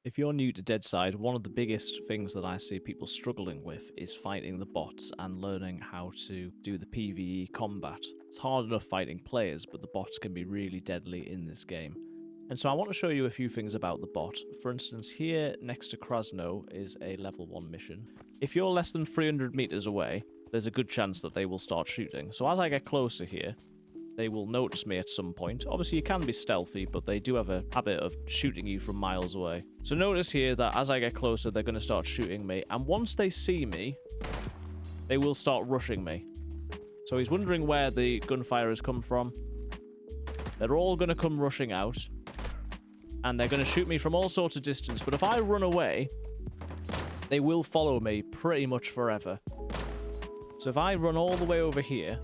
If you're new to Deadside, one of the biggest things that I see people struggling with is fighting the bots and learning how to do the PvE combat. It's hard enough fighting players, but the bots can be really deadly in this game. And so I want to show you a few things about the bot. For instance, here next to Krasnoe is a level 1 mission. If you're less than 300 meters away, there's a good chance that they will start shooting. So as I get closer here, they will notice me at some point. Obviously, you can be stealthy, but they do have a habit of shooting you from miles away. So notice here that as I get closer, they're going to start shooting me. And once they see me, they will start rushing me. So he's wondering where the gunfire has come from. They're all going to come rushing out. And they're going to shoot me from all sorts of distance. But if I run away, they will follow me pretty much forever. So if I run all the way over here,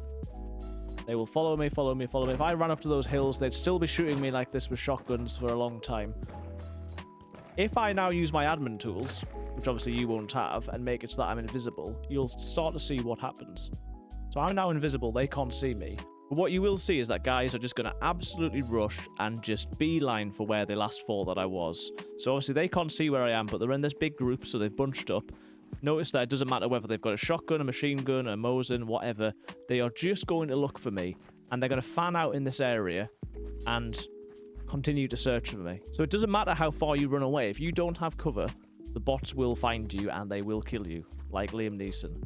they will follow me, follow me, follow me. If I ran up to those hills, they'd still be shooting me like this with shotguns for a long time. If I now use my admin tools, which obviously you won't have, and make it so that I'm invisible, you'll start to see what happens. So I'm now invisible, they can't see me. But what you will see is that guys are just going to absolutely rush and just beeline for where they last fought that I was. So obviously they can't see where I am, but they're in this big group, so they've bunched up. Notice that it doesn't matter whether they've got a shotgun, a machine gun, a Mosin, whatever. They are just going to look for me, and they're going to fan out in this area and continue to search for me. So it doesn't matter how far you run away. If you don't have cover, the bots will find you and they will kill you, like Liam Neeson.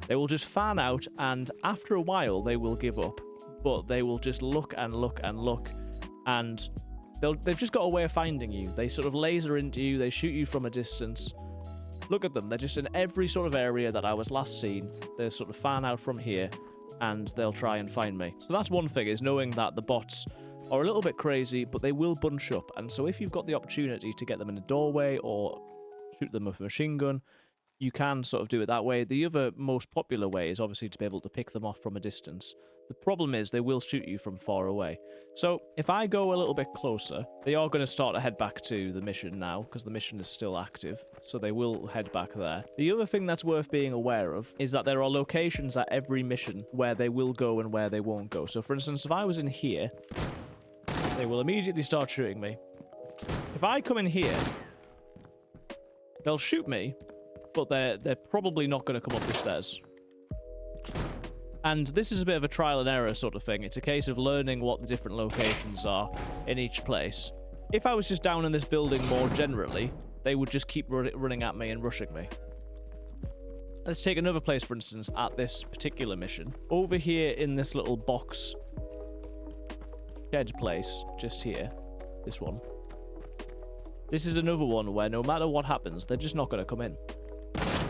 They will just fan out, and after a while, they will give up. But they will just look and look and look, and they've just got a way of finding you. They sort of laser into you, they shoot you from a distance. Look at them, they're just in every sort of area that I was last seen. They sort of fan out from here, and they'll try and find me. So that's one thing, is knowing that the bots are a little bit crazy, but they will bunch up. And so if you've got the opportunity to get them in a doorway or shoot them with a machine gun, you can sort of do it that way. The other most popular way is obviously to be able to pick them off from a distance. The problem is they will shoot you from far away. So if I go a little bit closer, they are going to start to head back to the mission now, because the mission is still active. So they will head back there. The other thing that's worth being aware of is that there are locations at every mission where they will go and where they won't go. So for instance, if I was in here, they will immediately start shooting me. If I come in here, they'll shoot me, but they're probably not going to come up the stairs. And this is a bit of a trial and error sort of thing. It's a case of learning what the different locations are in each place. If I was just down in this building more generally, they would just keep running at me and rushing me. Let's take another place, for instance, at this particular mission. Over here in this little box shed place, just here, this one. This is another one where no matter what happens, they're just not going to come in.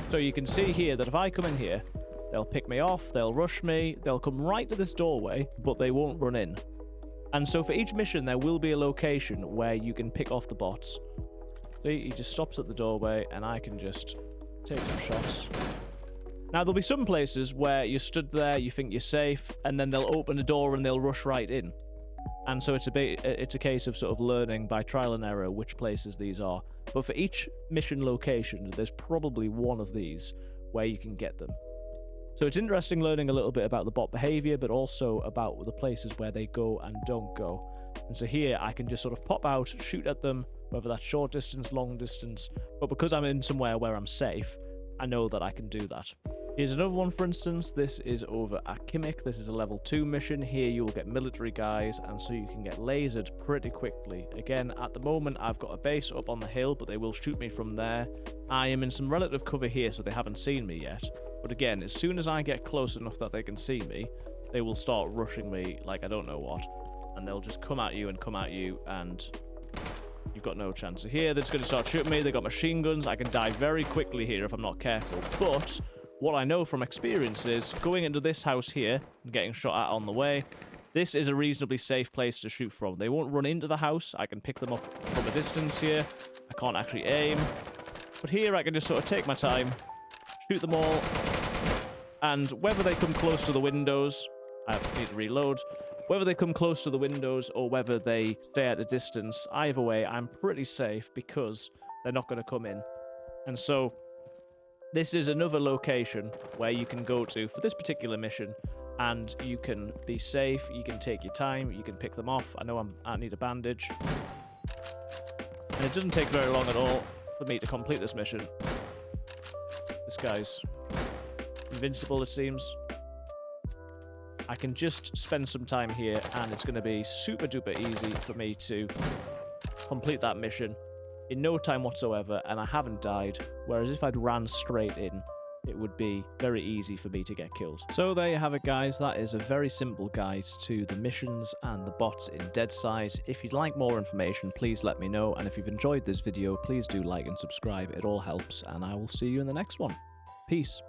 So you can see here that if I come in here, they'll pick me off, they'll rush me, they'll come right to this doorway, but they won't run in. And so for each mission, there will be a location where you can pick off the bots. So he just stops at the doorway, and I can just take some shots. Now, there'll be some places where you're stood there, you think you're safe, and then they'll open a door and they'll rush right in. And so it's a case of sort of learning by trial and error which places these are. But for each mission location, there's probably one of these where you can get them. So it's interesting learning a little bit about the bot behavior, but also about the places where they go and don't go. And so here I can just sort of pop out, shoot at them, whether that's short distance, long distance. But because I'm in somewhere where I'm safe, I know that I can do that. Here's another one, for instance. This is over at Kimick. This is a level 2 mission. Here you'll get military guys, and so you can get lasered pretty quickly. Again, at the moment, I've got a base up on the hill, but they will shoot me from there. I am in some relative cover here, so they haven't seen me yet. But again, as soon as I get close enough that they can see me, they will start rushing me like I don't know what. And they'll just come at you, and you've got no chance. So here, they're just going to start shooting me. They've got machine guns. I can die very quickly here if I'm not careful. But what I know from experience is going into this house here and getting shot at on the way, this is a reasonably safe place to shoot from. They won't run into the house. I can pick them off from a distance here. I can't actually aim. But here I can just sort of take my time, shoot them all, and whether they come close to the windows, I need to reload, whether they come close to the windows or whether they stay at a distance, either way, I'm pretty safe because they're not going to come in. And so this is another location where you can go to for this particular mission, and you can be safe, you can take your time, you can pick them off. I know I need a bandage. And it doesn't take very long at all for me to complete this mission. This guy's invincible, it seems. I can just spend some time here, and it's going to be super duper easy for me to complete that mission in no time whatsoever, and I haven't died, whereas if I'd ran straight in, it would be very easy for me to get killed. So there you have it, guys. That is a very simple guide to the missions and the bots in Deadside. If you'd like more information, please let me know, and if you've enjoyed this video, please do like and subscribe. It all helps, and I will see you in the next one. Peace.